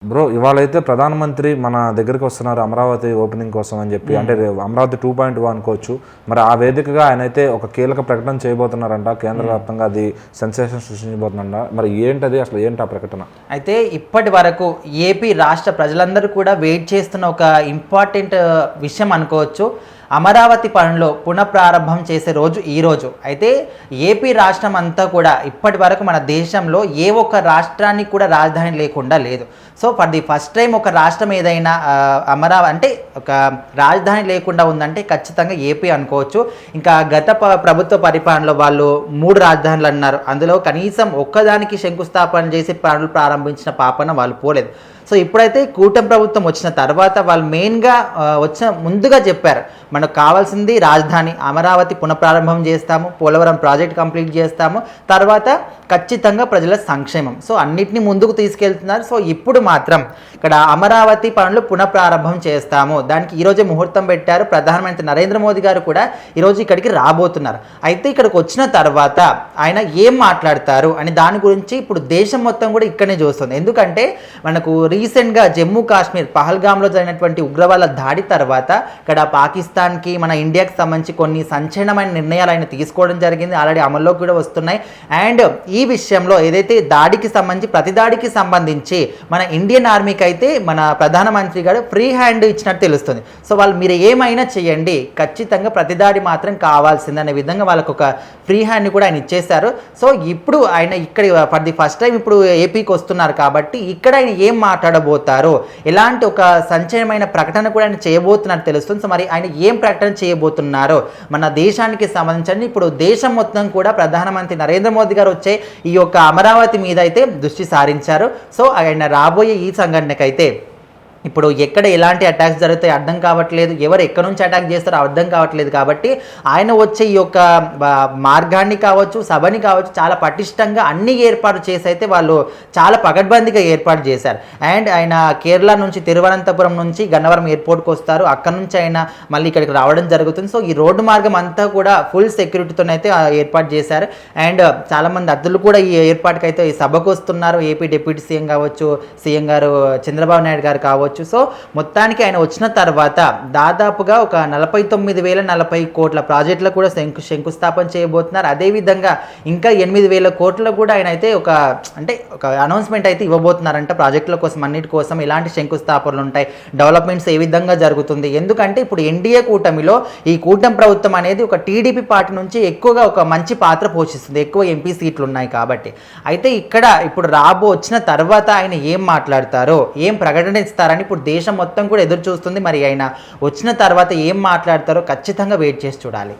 Bro ఇవాళైతే ప్రధానమంత్రి మన దగ్గరికి వస్తున్నారు అమరావతి ఓపెనింగ్ కోసం అని చెప్పి, అంటే అమరావతి 2.0 అనుకోవచ్చు. మరి ఆ వేదికగా ఆయన అయితే ఒక కీలక ప్రకటన చేయబోతున్నారంట, కేంద్ర వ్యాప్తంగా అది సెన్సేషన్ సృష్టించబోతుందంట. మరి ఏంటది, అసలు ఏంటి ఆ ప్రకటన? అయితే ఇప్పటి వరకు ఏపీ రాష్ట్ర ప్రజలందరూ కూడా వెయిట్ చేస్తున్న ఒక ఇంపార్టెంట్ విషయం అనుకోవచ్చు. అమరావతి పనులు పునఃప్రారంభం చేసే రోజు ఈ రోజు. అయితే ఏపీ రాష్ట్రం అంతా కూడా ఇప్పటి వరకు మన దేశంలో ఏ ఒక్క రాష్ట్రానికి కూడా రాజధాని లేకుండా లేదు. So for the first time ఒక రాష్ట్రం ఏదైనా అమరావతి అంటే ఒక రాజధాని లేకుండా ఉందంటే ఖచ్చితంగా ఏపీ అనుకోవచ్చు. ఇంకా గత ప్రభుత్వ పరిపాలనలో వాళ్ళు 3 రాజధానులు అన్నారు, అందులో కనీసం ఒక్కదానికి శంకుస్థాపన చేసి పనులు ప్రారంభించిన పాపన వాళ్ళు పోలేదు. సో ఇప్పుడైతే కూటమి ప్రభుత్వం వచ్చిన తర్వాత వాళ్ళు మెయిన్గా ముందుగా చెప్పారు, మనకు కావాల్సింది రాజధాని అమరావతి పునఃప్రారంభం చేస్తాము, పోలవరం ప్రాజెక్ట్ కంప్లీట్ చేస్తాము, తర్వాత ఖచ్చితంగా ప్రజల సంక్షేమం. సో అన్నిటిని ముందుకు తీసుకెళ్తున్నారు. సో ఇప్పుడు మాత్రం ఇక్కడ అమరావతి పనులు పునఃప్రారంభం చేస్తాము, దానికి ఈరోజే ముహూర్తం పెట్టారు. ప్రధానమంత్రి నరేంద్ర మోదీ గారు కూడా ఈరోజు ఇక్కడికి రాబోతున్నారు. అయితే ఇక్కడికి వచ్చిన తర్వాత ఆయన ఏం మాట్లాడతారు అని దాని గురించి ఇప్పుడు దేశం మొత్తం కూడా ఇక్కడనే చూస్తుంది. ఎందుకంటే మనకు రీసెంట్గా జమ్మూ కాశ్మీర్ పహల్గామ్లో జరిగినటువంటి ఉగ్రవాద దాడి తర్వాత ఇక్కడ పాకిస్తాన్కి మన ఇండియాకి సంబంధించి కొన్ని సంచలనమైన నిర్ణయాలు ఆయన తీసుకోవడం జరిగింది, ఆల్రెడీ అమల్లోకి కూడా వస్తున్నాయి. అండ్ ఈ విషయంలో ఏదైతే దాడికి సంబంధించి ప్రతి దాడికి సంబంధించి మన ఇండియన్ ఆర్మీకి అయితే మన ప్రధానమంత్రి గారు ఫ్రీ హ్యాండ్ ఇచ్చినట్టు తెలుస్తుంది. సో వాళ్ళు మీరు ఏమైనా చేయండి, ఖచ్చితంగా ప్రతి దాడి మాత్రం కావాల్సింది అనే విధంగా వాళ్ళకు ఒక ఫ్రీ హ్యాండ్ని కూడా ఆయన ఇచ్చేశారు. సో ఇప్పుడు ఆయన ఇక్కడ ఫర్ ది ఫస్ట్ టైం ఇప్పుడు ఏపీకి వస్తున్నారు కాబట్టి ఇక్కడ ఆయన ఏం మాట్లాడబోతారు, ఎలాంటి ఒక సంచలనమైన ప్రకటన కూడా ఆయన చేయబోతున్నట్టు తెలుస్తుంది. సో మరి ఆయన ఏం ప్రకటన చేయబోతున్నారో మన దేశానికి సంబంధించి ఇప్పుడు దేశం మొత్తం కూడా ప్రధానమంత్రి నరేంద్ర మోదీ గారు వచ్చే ఈ యొక్క అమరావతి మీద అయితే దృష్టి సారించారు. సో ఆయన రాబోయే ఈ సంఘటనకైతే ఇప్పుడు ఎక్కడ ఎలాంటి అటాక్స్ జరుగుతాయి అర్థం కావట్లేదు, ఎవరు ఎక్కడి నుంచి అటాక్ చేస్తారో అర్థం కావట్లేదు. కాబట్టి ఆయన వచ్చే ఈ యొక్క మార్గాన్ని కావచ్చు, సభని కావచ్చు, చాలా పటిష్టంగా అన్ని ఏర్పాటు చేసి అయితే వాళ్ళు చాలా పకడ్బందీగా ఏర్పాటు చేశారు. అండ్ ఆయన కేరళ నుంచి తిరువనంతపురం నుంచి గన్నవరం ఎయిర్పోర్ట్కి వస్తారు, అక్కడ నుంచి ఆయన మళ్ళీ ఇక్కడికి రావడం జరుగుతుంది. సో ఈ రోడ్డు మార్గం అంతా కూడా ఫుల్ సెక్యూరిటీతోనైతే ఏర్పాటు చేశారు. అండ్ చాలామంది అతిథులు కూడా ఈ ఏర్పాటుకి అయితే ఈ సభకు వస్తున్నారు. ఏపీ డిప్యూటీ సీఎం కావచ్చు, సీఎం గారు చంద్రబాబు నాయుడు గారు కావచ్చు. సో మొత్తానికి ఆయన వచ్చిన తర్వాత దాదాపుగా ఒక 49,040 కోట్ల ప్రాజెక్టులు కూడా శంకుస్థాపన చేయబోతున్నారు. అదేవిధంగా ఇంకా 8,000 కోట్ల కూడా ఆయన అయితే ఒక అనౌన్స్మెంట్ అయితే ఇవ్వబోతున్నారంట ప్రాజెక్టుల కోసం, అన్నిటి కోసం ఎలాంటి శంకుస్థాపనలు ఉంటాయి, డెవలప్మెంట్స్ ఏ విధంగా జరుగుతుంది. ఎందుకంటే ఇప్పుడు ఎన్డీఏ కూటమిలో ఈ కూటమి ప్రభుత్వం అనేది ఒక టీడీపీ పార్టీ నుంచి ఎక్కువగా ఒక మంచి పాత్ర పోషిస్తుంది, ఎక్కువ ఎంపీ సీట్లు ఉన్నాయి కాబట్టి. అయితే ఇక్కడ ఇప్పుడు వచ్చిన తర్వాత ఆయన ఏం మాట్లాడతారో, ఏం ప్రకటన ఇస్తారని ఇప్పుడు దేశం మొత్తం కూడా ఎదురు చూస్తుంది. మరి ఆయన వచ్చిన తర్వాత ఏం మాట్లాడతారో ఖచ్చితంగా వెయిట్ చేసి చూడాలి.